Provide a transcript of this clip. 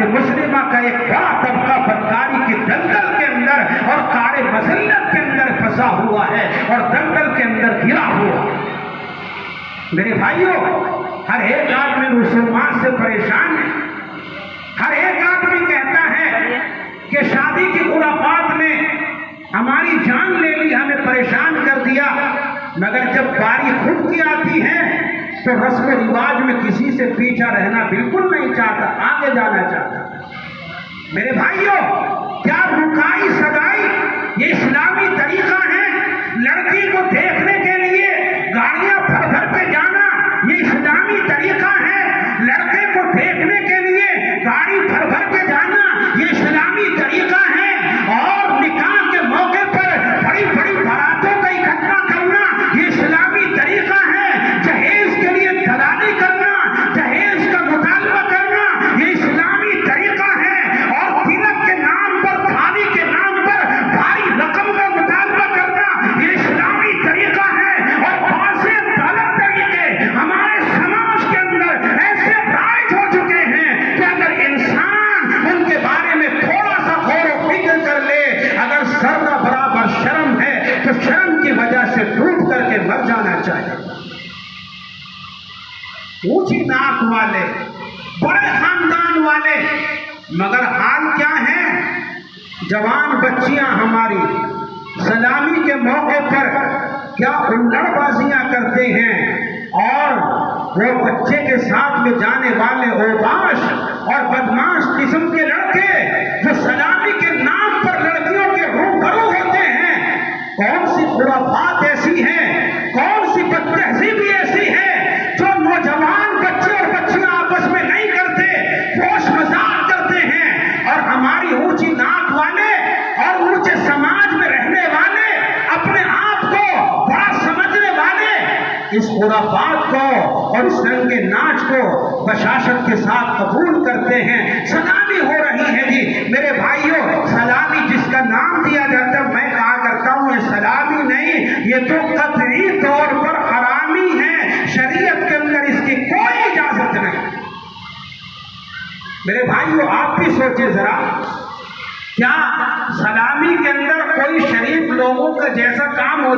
मुस्लिमा का एक बड़ा तबका बदकारी के दलदल के अंदर और कारे मसल्लत के अंदर फंसा हुआ है और दलदल के अंदर गिरा हुआ। मेरे भाइयों, हर एक आदमी मुसलमान से परेशान है। हर एक आदमी कहता है कि शादी की खुराफात ने हमारी जान ले ली, हमें परेशान कर दिया। मगर जब बारी खुद की आती है तो रस्म रिवाज में किसी से पीछा रहना बिल्कुल नहीं चाहता, आगे जाना चाहता। मेरे भाइयों, क्या रुकाई सगाई ये इस्लामी तरीका है? लड़की को देखने के लिए गाड़ियां भर भर के जाना ये इस्लामी तरीका है? लड़के को देखने के लिए गाड़ी भर भर के जाना ये इस्लामी तरीका है? और निकाह के मौके पर बड़ी बड़ी बारातों का इकट्ठा करना ये इस्लामी तरीका है? जहेज के लिए दलाली करना, जहेज का मुतालबा करना ये इस्लामी तरीका है? और तिलक के नाम पर, थाली के नाम पर भारी रकम का मुतालबा करना ये इस्लामी तरीका है? और बहुत से गलत तरीके हमारे समाज के अंदर ऐसे राइज हो चुके हैं कि अगर इंसान उनके बारे में थोड़ा सा गौर व फिक्र कर ले, अगर सर्रा बराबर शर्म है तो शर्म की वजह से डूब करके मर जाना चाहिए। ऊंची नाक वाले, बड़े खानदान वाले, मगर हाल क्या है? जवान बच्चियां हमारी सलामी के मौके पर क्या उल्लड़बाजियां करते हैं और वो बच्चे के साथ में जाने वाले ओबाश और बदमाश किस्म के लड़के जो सलामी के नाम पर लड़कियों के रूबरू होते हैं। कौन सी खुराफात ऐसी है, कौन सी बदतहजीबी ऐसी है जो नौजवान बच्चे और बच्चियां आपस में नहीं करते, फोश मजाक करते हैं? और हमारी ऊंची नाक वाले और ऊंचे समाज में रहने वाले, अपने आप को बड़ा समझने वाले, इस खुराफात को और इस रंग के नाच को बशाशत के साथ कबूल करते हैं। सलामी हो रही है जी। मेरे भाइयों, सलामी जिसका नाम दिया जाता है, मैं कहा करता हूं ये सलामी नहीं, ये तो कतई तौर पर हरामी है। शरीयत के अंदर इसकी कोई इजाजत नहीं। मेरे भाइयों, आप भी सोचे जरा, क्या सलामी के अंदर कोई शरीफ लोगों का जैसा काम हो